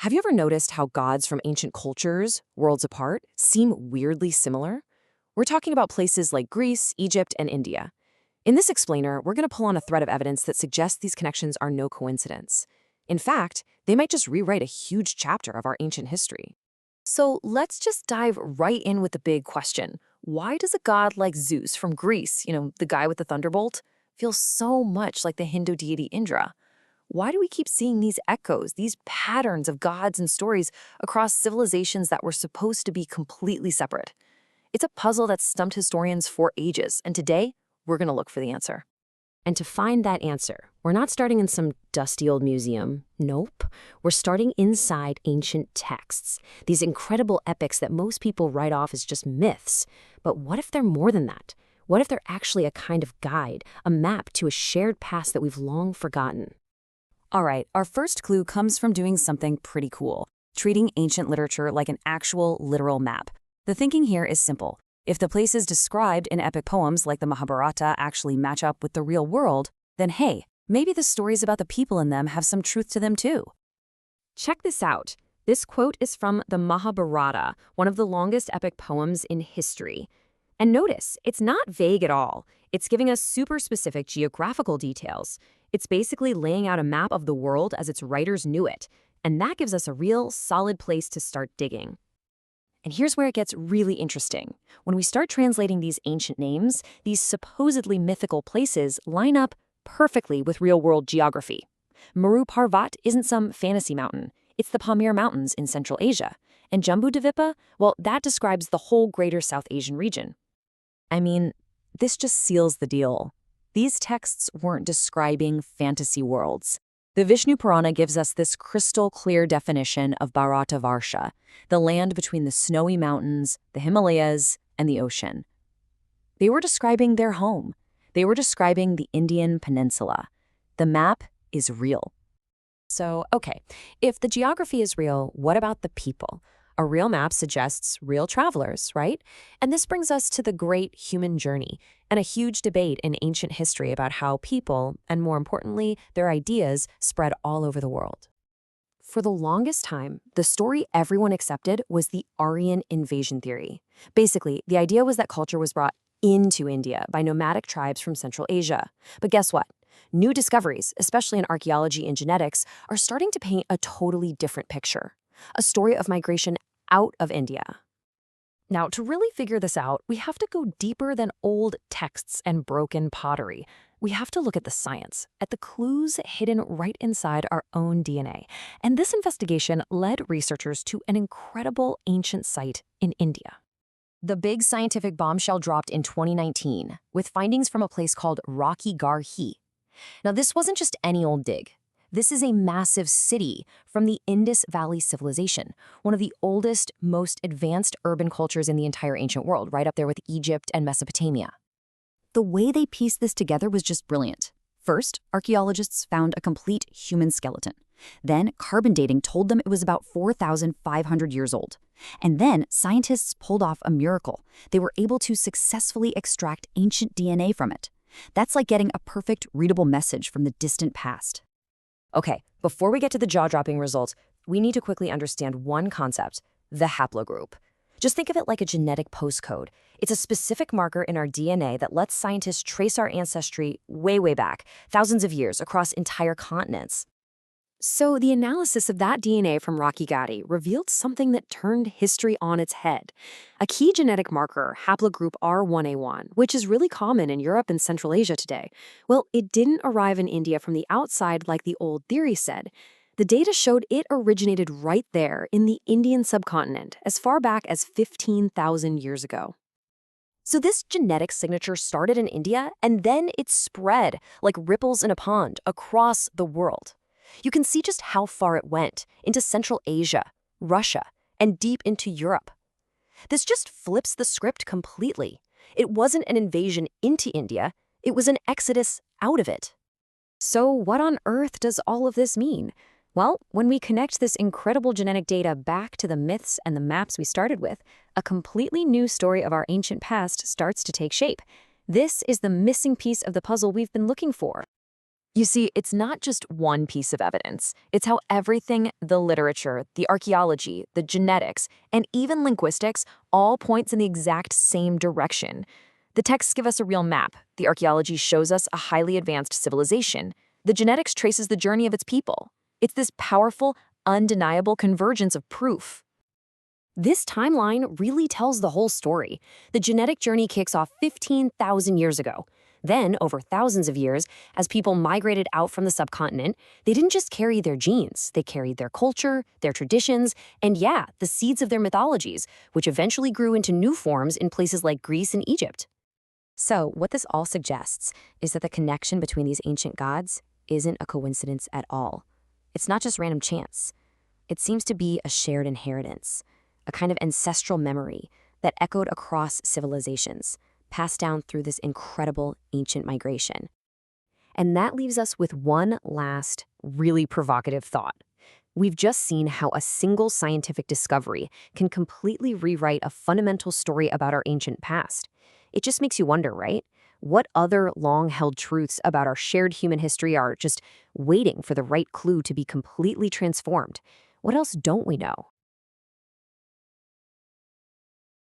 Have you ever noticed how gods from ancient cultures, worlds apart, seem weirdly similar? We're talking about places like Greece, Egypt, and India. In this explainer, we're going to pull on a thread of evidence that suggests these connections are no coincidence. In fact, they might just rewrite a huge chapter of our ancient history. So let's just dive right in with the big question. Why does a god like Zeus from Greece, the guy with the thunderbolt, feel so much like the Hindu deity Indra? Why do we keep seeing these echoes, these patterns of gods and stories across civilizations that were supposed to be completely separate? It's a puzzle that's stumped historians for ages, and today, we're going to look for the answer. And to find that answer, we're not starting in some dusty old museum. Nope. We're starting inside ancient texts, these incredible epics that most people write off as just myths. But what if they're more than that? What if they're actually a kind of guide, a map to a shared past that we've long forgotten? All right, our first clue comes from doing something pretty cool, treating ancient literature like an actual literal map. The thinking here is simple. If the places described in epic poems like the Mahabharata actually match up with the real world, then hey, maybe the stories about the people in them have some truth to them too. Check this out. This quote is from the Mahabharata, one of the longest epic poems in history. And notice, it's not vague at all. It's giving us super specific geographical details. It's basically laying out a map of the world as its writers knew it, and that gives us a real, solid place to start digging. And here's where it gets really interesting. When we start translating these ancient names, these supposedly mythical places line up perfectly with real-world geography. Meru Parvat isn't some fantasy mountain. It's the Pamir Mountains in Central Asia. And Jambudvipa, well, that describes the whole greater South Asian region. I mean, this just seals the deal. These texts weren't describing fantasy worlds. The Vishnu Purana gives us this crystal-clear definition of Bharatvarsha, the land between the snowy mountains, the Himalayas, and the ocean. They were describing their home. They were describing the Indian peninsula. The map is real. So, okay, if the geography is real, what about the people? A real map suggests real travelers, right? And this brings us to the great human journey and a huge debate in ancient history about how people, and more importantly, their ideas, spread all over the world. For the longest time, the story everyone accepted was the Aryan invasion theory. Basically, the idea was that culture was brought into India by nomadic tribes from Central Asia. But guess what? New discoveries, especially in archaeology and genetics, are starting to paint a totally different picture. A story of migration out of India. Now, to really figure this out, we have to go deeper than old texts and broken pottery. We have to look at the science, at the clues hidden right inside our own DNA. And this investigation led researchers to an incredible ancient site in India. The big scientific bombshell dropped in 2019 with findings from a place called Rocky Garhi. Now, this wasn't just any old dig. This is a massive city from the Indus Valley civilization, one of the oldest, most advanced urban cultures in the entire ancient world, right up there with Egypt and Mesopotamia. The way they pieced this together was just brilliant. First, archaeologists found a complete human skeleton. Then, carbon dating told them it was about 4,500 years old. And then, scientists pulled off a miracle. They were able to successfully extract ancient DNA from it. That's like getting a perfect, readable message from the distant past. Okay, before we get to the jaw-dropping results, we need to quickly understand one concept, the haplogroup. Just think of it like a genetic postcode. It's a specific marker in our DNA that lets scientists trace our ancestry way, way back, thousands of years across entire continents. So the analysis of that DNA from Rocky Gatti revealed something that turned history on its head. A key genetic marker, haplogroup R1A1, which is really common in Europe and Central Asia today, well, it didn't arrive in India from the outside like the old theory said. The data showed it originated right there in the Indian subcontinent as far back as 15,000 years ago. So this genetic signature started in India, and then it spread like ripples in a pond across the world. You can see just how far it went into Central Asia, Russia, and deep into Europe. This just flips the script completely. It wasn't an invasion into India, it was an exodus out of it. So what on earth does all of this mean? Well, when we connect this incredible genetic data back to the myths and the maps we started with, a completely new story of our ancient past starts to take shape. This is the missing piece of the puzzle we've been looking for. You see, it's not just one piece of evidence. It's how everything, the literature, the archaeology, the genetics, and even linguistics all points in the exact same direction. The texts give us a real map. The archaeology shows us a highly advanced civilization. The genetics traces the journey of its people. It's this powerful, undeniable convergence of proof. This timeline really tells the whole story. The genetic journey kicks off 15,000 years ago. Then, over thousands of years, as people migrated out from the subcontinent, they didn't just carry their genes, they carried their culture, their traditions, and yeah, the seeds of their mythologies, which eventually grew into new forms in places like Greece and Egypt. So, what this all suggests is that the connection between these ancient gods isn't a coincidence at all. It's not just random chance. It seems to be a shared inheritance, a kind of ancestral memory that echoed across civilizations, passed down through this incredible ancient migration. And that leaves us with one last, really provocative thought. We've just seen how a single scientific discovery can completely rewrite a fundamental story about our ancient past. It just makes you wonder, right? What other long-held truths about our shared human history are just waiting for the right clue to be completely transformed? What else don't we know?